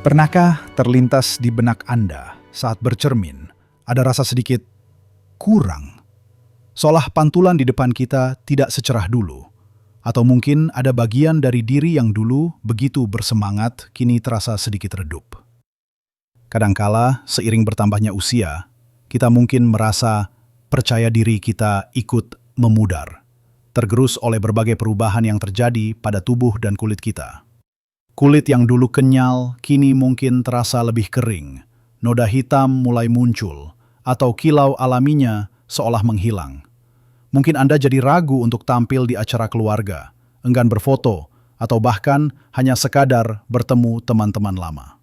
Pernahkah terlintas di benak Anda saat bercermin, ada rasa sedikit kurang? Seolah pantulan di depan kita tidak secerah dulu. Atau mungkin ada bagian dari diri yang dulu begitu bersemangat, kini terasa sedikit redup. Kadangkala, seiring bertambahnya usia, kita mungkin merasa percaya diri kita ikut memudar, tergerus oleh berbagai perubahan yang terjadi pada tubuh dan kulit kita. Kulit yang dulu kenyal, kini mungkin terasa lebih kering. Noda hitam mulai muncul, atau kilau alaminya seolah menghilang. Mungkin Anda jadi ragu untuk tampil di acara keluarga, enggan berfoto, atau bahkan hanya sekadar bertemu teman-teman lama.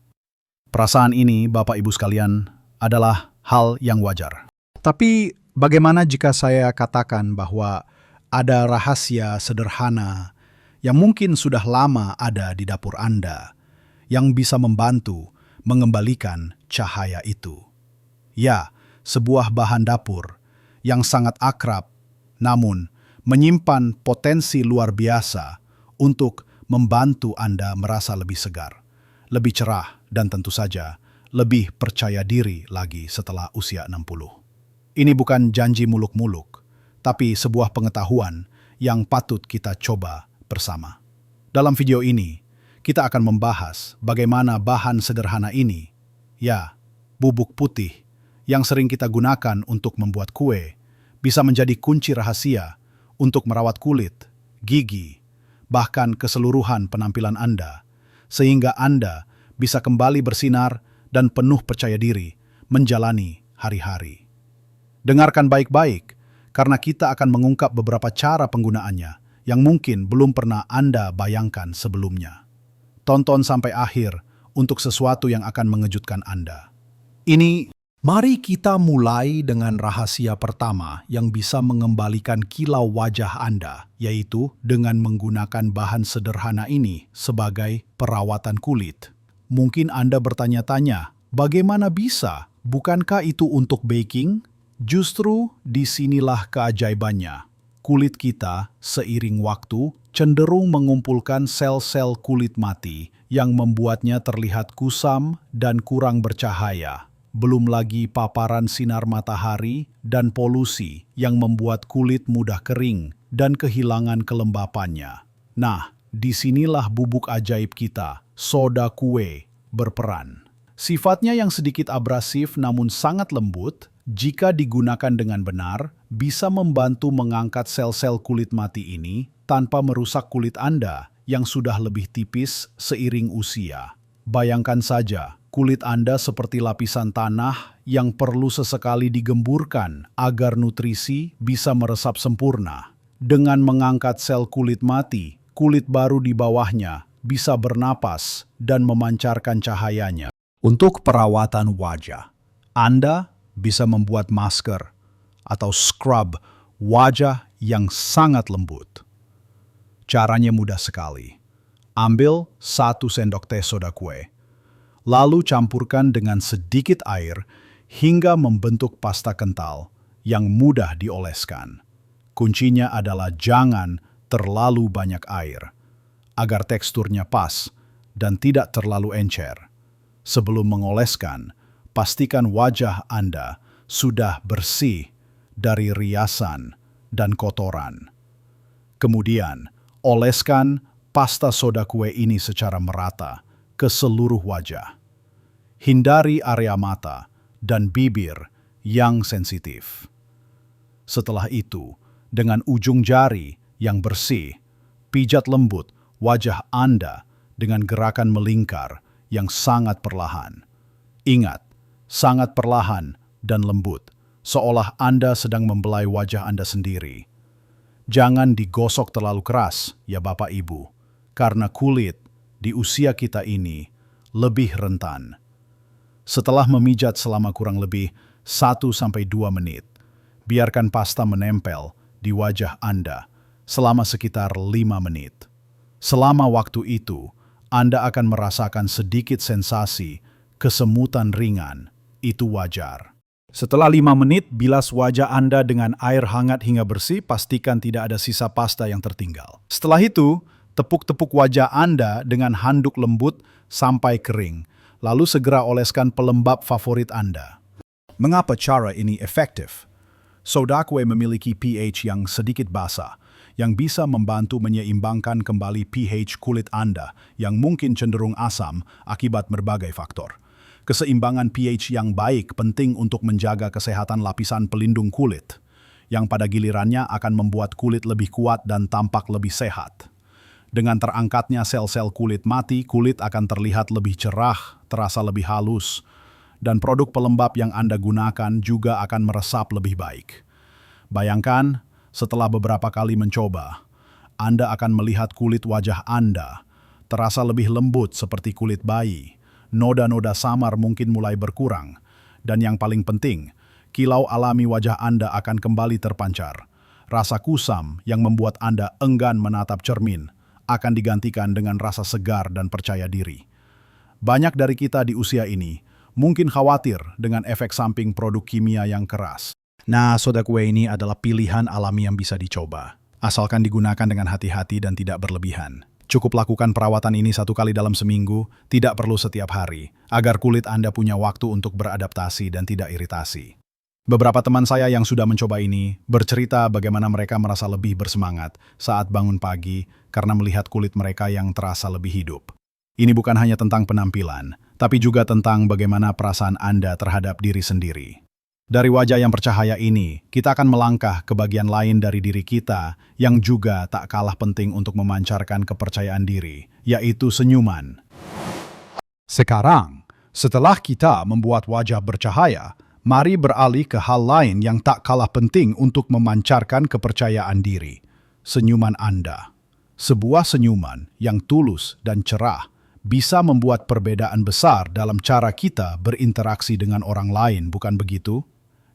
Perasaan ini, Bapak Ibu sekalian, adalah hal yang wajar. Tapi bagaimana jika saya katakan bahwa ada rahasia sederhana yang mungkin sudah lama ada di dapur Anda, yang bisa membantu mengembalikan cahaya itu? Ya, sebuah bahan dapur yang sangat akrab, namun menyimpan potensi luar biasa untuk membantu Anda merasa lebih segar, lebih cerah, dan tentu saja lebih percaya diri lagi setelah usia 60. Ini bukan janji muluk-muluk, tapi sebuah pengetahuan yang patut kita coba bersama. Dalam video ini, kita akan membahas bagaimana bahan sederhana ini, ya, bubuk putih yang sering kita gunakan untuk membuat kue, bisa menjadi kunci rahasia untuk merawat kulit, gigi, bahkan keseluruhan penampilan Anda, sehingga Anda bisa kembali bersinar dan penuh percaya diri menjalani hari-hari. Dengarkan baik-baik, karena kita akan mengungkap beberapa cara penggunaannya yang mungkin belum pernah Anda bayangkan sebelumnya. Tonton sampai akhir untuk sesuatu yang akan mengejutkan Anda. Mari kita mulai dengan rahasia pertama yang bisa mengembalikan kilau wajah Anda, yaitu dengan menggunakan bahan sederhana ini sebagai perawatan kulit. Mungkin Anda bertanya-tanya, bagaimana bisa? Bukankah itu untuk baking? Justru disinilah keajaibannya. Kulit kita seiring waktu cenderung mengumpulkan sel-sel kulit mati yang membuatnya terlihat kusam dan kurang bercahaya. Belum lagi paparan sinar matahari dan polusi yang membuat kulit mudah kering dan kehilangan kelembapannya. Nah, disinilah bubuk ajaib kita, soda kue, berperan. Sifatnya yang sedikit abrasif namun sangat lembut, jika digunakan dengan benar, bisa membantu mengangkat sel-sel kulit mati ini tanpa merusak kulit Anda yang sudah lebih tipis seiring usia. Bayangkan saja, kulit Anda seperti lapisan tanah yang perlu sesekali digemburkan agar nutrisi bisa meresap sempurna. Dengan mengangkat sel kulit mati, kulit baru di bawahnya bisa bernapas dan memancarkan cahayanya. Untuk perawatan wajah, Anda bisa membuat masker atau scrub wajah yang sangat lembut. Caranya mudah sekali. Ambil 1 sendok teh soda kue, lalu campurkan dengan sedikit air hingga membentuk pasta kental yang mudah dioleskan. Kuncinya adalah jangan terlalu banyak air, agar teksturnya pas dan tidak terlalu encer. Sebelum mengoleskan, pastikan wajah Anda sudah bersih dari riasan dan kotoran. Kemudian, oleskan pasta soda kue ini secara merata ke seluruh wajah. Hindari area mata dan bibir yang sensitif. Setelah itu, dengan ujung jari yang bersih, pijat lembut wajah Anda dengan gerakan melingkar yang sangat perlahan. Ingat, sangat perlahan dan lembut, seolah Anda sedang membelai wajah Anda sendiri. Jangan digosok terlalu keras, ya Bapak Ibu, karena kulit di usia kita ini lebih rentan. Setelah memijat selama kurang lebih 1-2 menit, biarkan pasta menempel di wajah Anda selama sekitar 5 menit. Selama waktu itu, Anda akan merasakan sedikit sensasi kesemutan ringan. Itu wajar. Setelah 5 menit, bilas wajah Anda dengan air hangat hingga bersih, pastikan tidak ada sisa pasta yang tertinggal. Setelah itu, tepuk-tepuk wajah Anda dengan handuk lembut sampai kering. lalu segera oleskan pelembab favorit Anda. Mengapa cara ini efektif? Soda kue memiliki pH yang sedikit basa, yang bisa membantu menyeimbangkan kembali pH kulit Anda yang mungkin cenderung asam akibat berbagai faktor. Keseimbangan pH yang baik penting untuk menjaga kesehatan lapisan pelindung kulit, yang pada gilirannya akan membuat kulit lebih kuat dan tampak lebih sehat. Dengan terangkatnya sel-sel kulit mati, kulit akan terlihat lebih cerah, terasa lebih halus, dan produk pelembab yang Anda gunakan juga akan meresap lebih baik. Bayangkan, setelah beberapa kali mencoba, Anda akan melihat kulit wajah Anda terasa lebih lembut seperti kulit bayi, noda-noda samar mungkin mulai berkurang, dan yang paling penting, kilau alami wajah Anda akan kembali terpancar. Rasa kusam yang membuat Anda enggan menatap cermin akan digantikan dengan rasa segar dan percaya diri. Banyak dari kita di usia ini mungkin khawatir dengan efek samping produk kimia yang keras. Nah, soda kue ini adalah pilihan alami yang bisa dicoba, asalkan digunakan dengan hati-hati dan tidak berlebihan. Cukup lakukan perawatan ini 1 kali dalam seminggu, tidak perlu setiap hari, agar kulit Anda punya waktu untuk beradaptasi dan tidak iritasi. Beberapa teman saya yang sudah mencoba ini bercerita bagaimana mereka merasa lebih bersemangat saat bangun pagi karena melihat kulit mereka yang terasa lebih hidup. Ini bukan hanya tentang penampilan, tapi juga tentang bagaimana perasaan Anda terhadap diri sendiri. Dari wajah yang bercahaya ini, kita akan melangkah ke bagian lain dari diri kita yang juga tak kalah penting untuk memancarkan kepercayaan diri, yaitu senyuman. Sekarang, setelah kita membuat wajah bercahaya, mari beralih ke hal lain yang tak kalah penting untuk memancarkan kepercayaan diri. Senyuman Anda. Sebuah senyuman yang tulus dan cerah bisa membuat perbedaan besar dalam cara kita berinteraksi dengan orang lain, bukan begitu?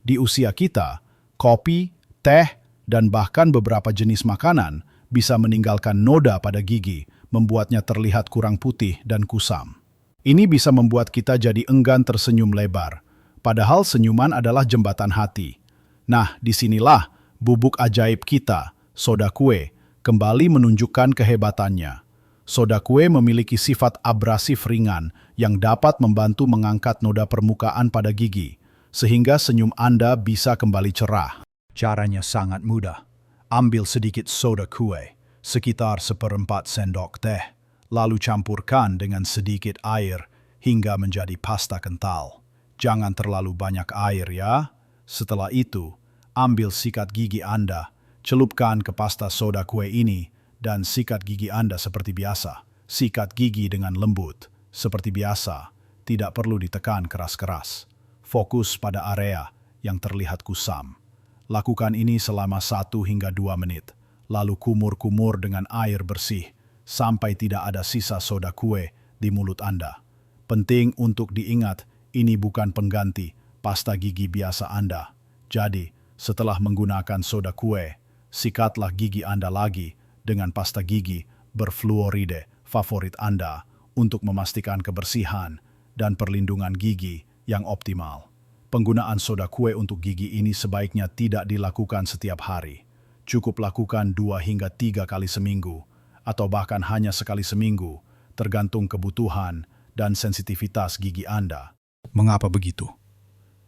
Di usia kita, kopi, teh, dan bahkan beberapa jenis makanan bisa meninggalkan noda pada gigi, membuatnya terlihat kurang putih dan kusam. Ini bisa membuat kita jadi enggan tersenyum lebar, padahal senyuman adalah jembatan hati. Nah, disinilah bubuk ajaib kita, soda kue, kembali menunjukkan kehebatannya. Soda kue memiliki sifat abrasif ringan yang dapat membantu mengangkat noda permukaan pada gigi, sehingga senyum Anda bisa kembali cerah. Caranya sangat mudah. Ambil sedikit soda kue, sekitar 1/4 sendok teh, lalu campurkan dengan sedikit air hingga menjadi pasta kental. Jangan terlalu banyak air ya. Setelah itu, ambil sikat gigi Anda, celupkan ke pasta soda kue ini, dan sikat gigi Anda seperti biasa. Sikat gigi dengan lembut, seperti biasa, tidak perlu ditekan keras-keras. Fokus pada area yang terlihat kusam. Lakukan ini selama 1 hingga 2 menit, lalu kumur-kumur dengan air bersih, sampai tidak ada sisa soda kue di mulut Anda. Penting untuk diingat, ini bukan pengganti pasta gigi biasa Anda. Jadi, setelah menggunakan soda kue, sikatlah gigi Anda lagi dengan pasta gigi berfluoride favorit Anda untuk memastikan kebersihan dan perlindungan gigi yang optimal. Penggunaan soda kue untuk gigi ini sebaiknya tidak dilakukan setiap hari. Cukup lakukan 2 hingga 3 kali seminggu, atau bahkan hanya sekali seminggu, tergantung kebutuhan dan sensitivitas gigi Anda. Mengapa begitu?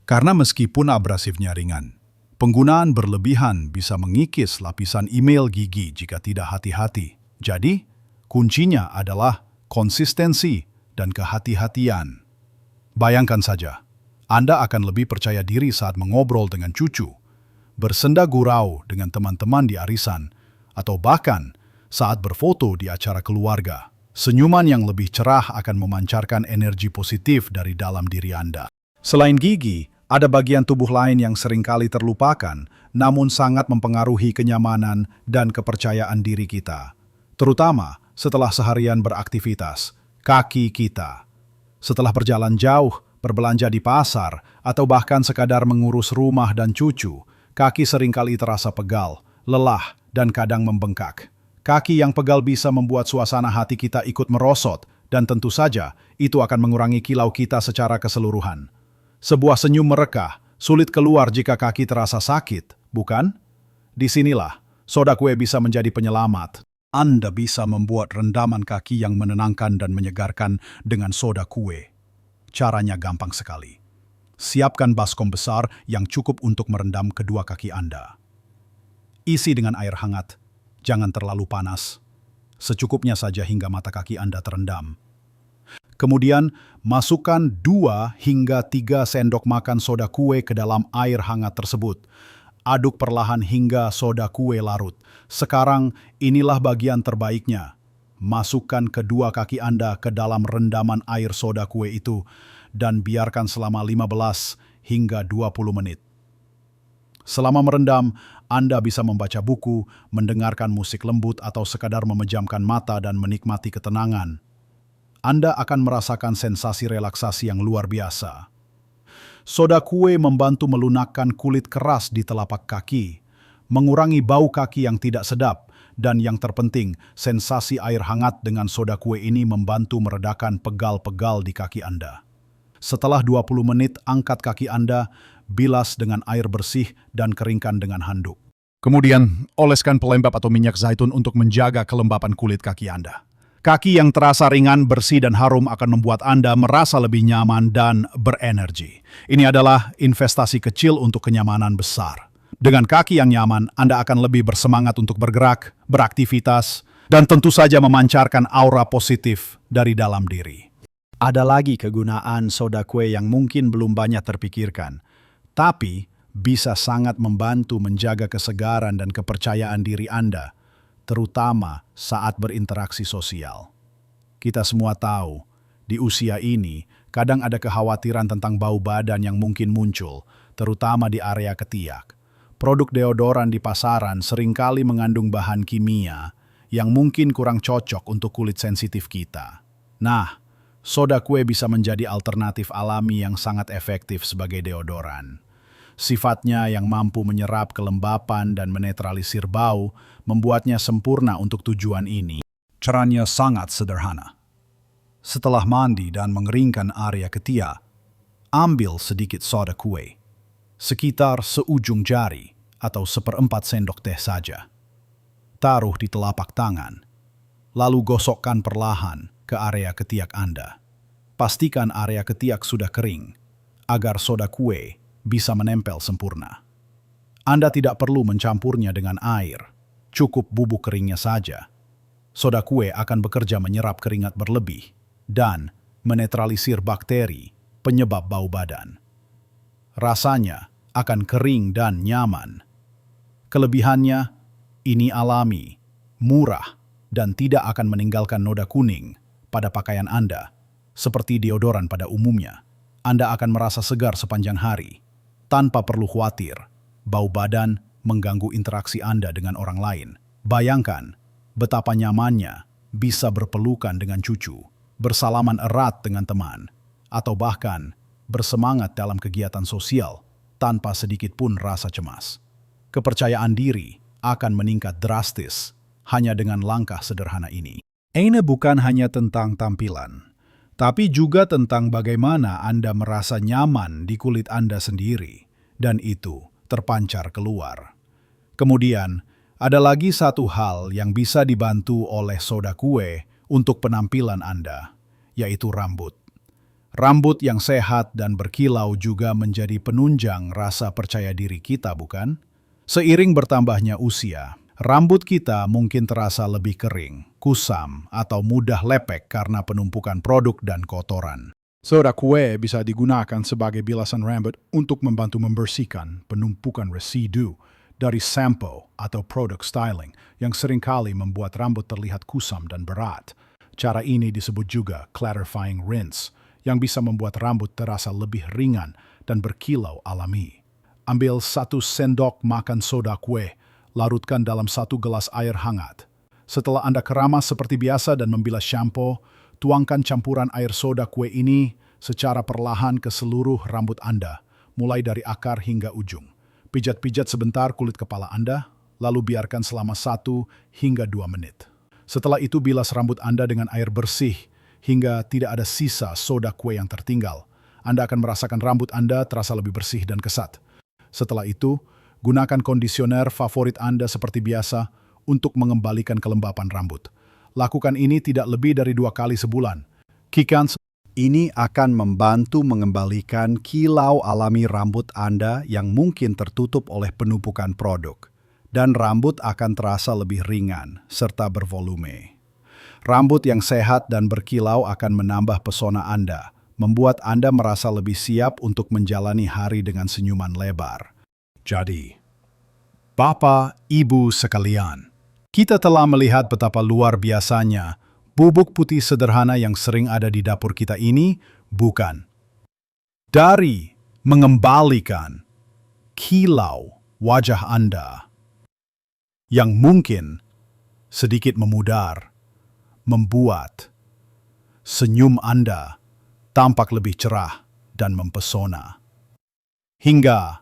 Karena meskipun abrasifnya ringan, penggunaan berlebihan bisa mengikis lapisan email gigi jika tidak hati-hati. Jadi, kuncinya adalah konsistensi dan kehati-hatian. Bayangkan saja, Anda akan lebih percaya diri saat mengobrol dengan cucu, bersenda gurau dengan teman-teman di arisan, atau bahkan saat berfoto di acara keluarga. Senyuman yang lebih cerah akan memancarkan energi positif dari dalam diri Anda. Selain gigi, ada bagian tubuh lain yang seringkali terlupakan, namun sangat mempengaruhi kenyamanan dan kepercayaan diri kita. Terutama setelah seharian beraktivitas, kaki kita. Setelah berjalan jauh, berbelanja di pasar, atau bahkan sekadar mengurus rumah dan cucu, kaki seringkali terasa pegal, lelah, dan kadang membengkak. Kaki yang pegal bisa membuat suasana hati kita ikut merosot, dan tentu saja itu akan mengurangi kilau kita secara keseluruhan. Sebuah senyum merekah sulit keluar jika kaki terasa sakit, bukan? Disinilah soda kue bisa menjadi penyelamat. Anda bisa membuat rendaman kaki yang menenangkan dan menyegarkan dengan soda kue. Caranya gampang sekali. Siapkan baskom besar yang cukup untuk merendam kedua kaki Anda. Isi dengan air hangat, jangan terlalu panas. Secukupnya saja hingga mata kaki Anda terendam. Kemudian, masukkan 2 hingga 3 sendok makan soda kue ke dalam air hangat tersebut. Aduk perlahan hingga soda kue larut. Sekarang, inilah bagian terbaiknya. Masukkan kedua kaki Anda ke dalam rendaman air soda kue itu dan biarkan selama 15 hingga 20 menit. Selama merendam, Anda bisa membaca buku, mendengarkan musik lembut atau sekadar memejamkan mata dan menikmati ketenangan. Anda akan merasakan sensasi relaksasi yang luar biasa. Soda kue membantu melunakkan kulit keras di telapak kaki, mengurangi bau kaki yang tidak sedap, dan yang terpenting, sensasi air hangat dengan soda kue ini membantu meredakan pegal-pegal di kaki Anda. Setelah 20 menit, angkat kaki Anda, bilas dengan air bersih dan keringkan dengan handuk. Kemudian, oleskan pelembab atau minyak zaitun untuk menjaga kelembapan kulit kaki Anda. Kaki yang terasa ringan, bersih, dan harum akan membuat Anda merasa lebih nyaman dan berenergi. Ini adalah investasi kecil untuk kenyamanan besar. Dengan kaki yang nyaman, Anda akan lebih bersemangat untuk bergerak, beraktivitas, dan tentu saja memancarkan aura positif dari dalam diri. Ada lagi kegunaan soda kue yang mungkin belum banyak terpikirkan, tapi bisa sangat membantu menjaga kesegaran dan kepercayaan diri Anda, terutama saat berinteraksi sosial. Kita semua tahu, di usia ini, kadang ada kekhawatiran tentang bau badan yang mungkin muncul, terutama di area ketiak. Produk deodoran di pasaran seringkali mengandung bahan kimia yang mungkin kurang cocok untuk kulit sensitif kita. Nah, soda kue bisa menjadi alternatif alami yang sangat efektif sebagai deodoran. Sifatnya yang mampu menyerap kelembapan dan menetralisir bau, membuatnya sempurna untuk tujuan ini. Caranya sangat sederhana. Setelah mandi dan mengeringkan area ketiak, ambil sedikit soda kue, sekitar seujung jari atau 1/4 sendok teh saja. Taruh di telapak tangan, lalu gosokkan perlahan ke area ketiak Anda. Pastikan area ketiak sudah kering, agar soda kue bisa menempel sempurna. Anda tidak perlu mencampurnya dengan air, cukup bubuk keringnya saja. Soda kue akan bekerja menyerap keringat berlebih dan menetralisir bakteri penyebab bau badan. Rasanya akan kering dan nyaman. Kelebihannya, ini alami, murah, dan tidak akan meninggalkan noda kuning pada pakaian Anda, seperti deodoran pada umumnya. Anda akan merasa segar sepanjang hari, tanpa perlu khawatir bau badan mengganggu interaksi Anda dengan orang lain. Bayangkan betapa nyamannya bisa berpelukan dengan cucu, bersalaman erat dengan teman, atau bahkan bersemangat dalam kegiatan sosial tanpa sedikit pun rasa cemas. Kepercayaan diri akan meningkat drastis hanya dengan langkah sederhana ini. Ini bukan hanya tentang tampilan, tapi juga tentang bagaimana Anda merasa nyaman di kulit Anda sendiri, dan itu terpancar keluar. Kemudian, ada lagi satu hal yang bisa dibantu oleh soda kue untuk penampilan Anda, yaitu rambut. Rambut yang sehat dan berkilau juga menjadi penunjang rasa percaya diri kita, bukan? Seiring bertambahnya usia, rambut kita mungkin terasa lebih kering, kusam, atau mudah lepek karena penumpukan produk dan kotoran. Soda kue bisa digunakan sebagai bilasan rambut untuk membantu membersihkan penumpukan residu dari sampo atau produk styling yang seringkali membuat rambut terlihat kusam dan berat. Cara ini disebut juga clarifying rinse, yang bisa membuat rambut terasa lebih ringan dan berkilau alami. Ambil 1 sendok makan soda kue, larutkan dalam 1 gelas air hangat. Setelah Anda keramas seperti biasa dan membilas shampoo, tuangkan campuran air soda kue ini secara perlahan ke seluruh rambut Anda, mulai dari akar hingga ujung. Pijat-pijat sebentar kulit kepala Anda, lalu biarkan selama 1 hingga 2 menit. Setelah itu bilas rambut Anda dengan air bersih hingga tidak ada sisa soda kue yang tertinggal. Anda akan merasakan rambut Anda terasa lebih bersih dan kesat. Setelah itu, gunakan kondisioner favorit Anda seperti biasa untuk mengembalikan kelembapan rambut. Lakukan ini tidak lebih dari 2 kali sebulan. Ini akan membantu mengembalikan kilau alami rambut Anda yang mungkin tertutup oleh penumpukan produk, dan rambut akan terasa lebih ringan serta bervolume. Rambut yang sehat dan berkilau akan menambah pesona Anda, membuat Anda merasa lebih siap untuk menjalani hari dengan senyuman lebar. Jadi, Bapak, Ibu sekalian, kita telah melihat betapa luar biasanya bubuk putih sederhana yang sering ada di dapur kita ini bukan dari mengembalikan kilau wajah Anda yang mungkin sedikit memudar, membuat senyum Anda tampak lebih cerah dan mempesona, hingga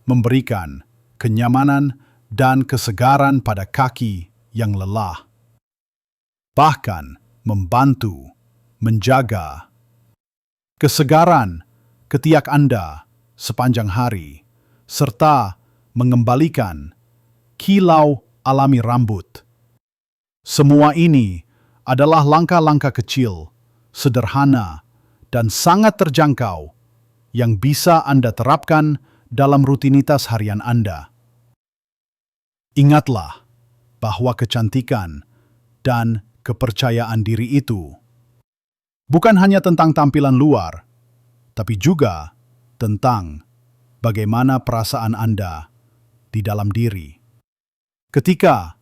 memberikan kenyamanan dan kesegaran pada kaki yang lelah. Bahkan membantu menjaga kesegaran ketiak Anda sepanjang hari, serta mengembalikan kilau alami rambut. Semua ini adalah langkah-langkah kecil, sederhana, dan sangat terjangkau yang bisa Anda terapkan dalam rutinitas harian Anda. Ingatlah bahwa kecantikan dan kepercayaan diri itu bukan hanya tentang tampilan luar, tapi juga tentang bagaimana perasaan Anda di dalam diri. Ketika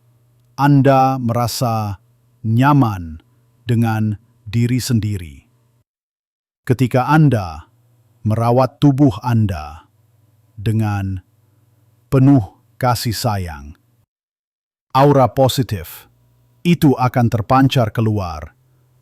Anda merasa nyaman dengan diri sendiri, ketika Anda merawat tubuh Anda dengan penuh kasih sayang, aura positif itu akan terpancar keluar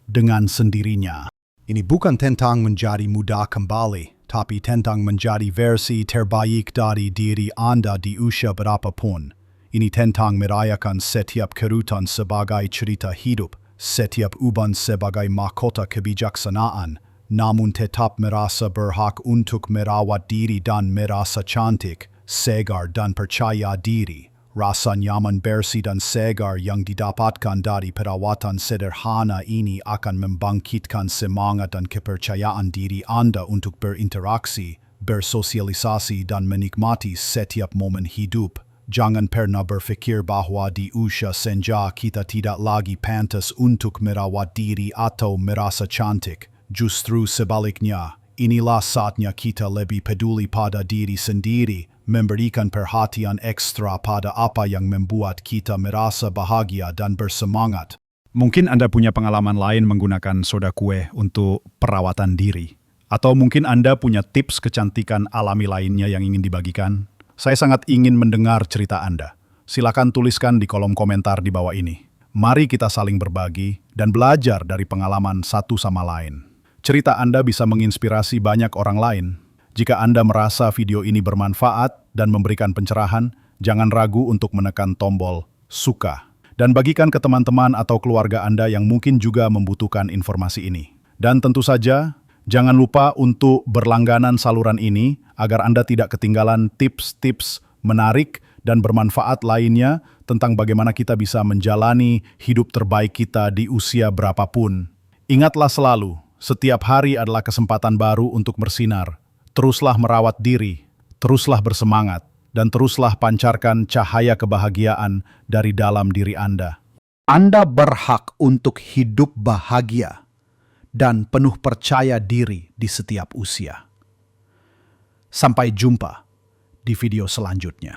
dengan sendirinya. Ini bukan tentang menjadi muda kembali, tapi tentang menjadi versi terbaik dari diri Anda di usia berapapun. Ini tentang merayakan setiap kerutan sebagai cerita hidup, setiap uban sebagai mahkota kebijaksanaan, namun tetap merasa berhak untuk merawat diri dan merasa cantik, segar dan percaya diri. Rasa nyaman bersih dan segar yang didapatkan dari perawatan sederhana ini akan membangkitkan semangat dan kepercayaan diri Anda untuk berinteraksi, bersosialisasi dan menikmati setiap momen hidup. Jangan pernah berpikir bahwa di usia senja kita tidak lagi pantas untuk merawat diri atau merasa cantik. Justru sebaliknya, inilah saatnya kita lebih peduli pada diri sendiri, memberikan perhatian ekstra pada apa yang membuat kita merasa bahagia dan bersemangat. Mungkin Anda punya pengalaman lain menggunakan soda kue untuk perawatan diri. Atau mungkin Anda punya tips kecantikan alami lainnya yang ingin dibagikan. Saya sangat ingin mendengar cerita Anda. Silakan tuliskan di kolom komentar di bawah ini. Mari kita saling berbagi dan belajar dari pengalaman satu sama lain. Cerita Anda bisa menginspirasi banyak orang lain. Jika Anda merasa video ini bermanfaat dan memberikan pencerahan, jangan ragu untuk menekan tombol suka. Dan bagikan ke teman-teman atau keluarga Anda yang mungkin juga membutuhkan informasi ini. Dan tentu saja, jangan lupa untuk berlangganan saluran ini agar Anda tidak ketinggalan tips-tips menarik dan bermanfaat lainnya tentang bagaimana kita bisa menjalani hidup terbaik kita di usia berapapun. Ingatlah selalu, setiap hari adalah kesempatan baru untuk bersinar. Teruslah merawat diri, teruslah bersemangat, dan teruslah pancarkan cahaya kebahagiaan dari dalam diri Anda. Anda berhak untuk hidup bahagia dan penuh percaya diri di setiap usia. Sampai jumpa di video selanjutnya.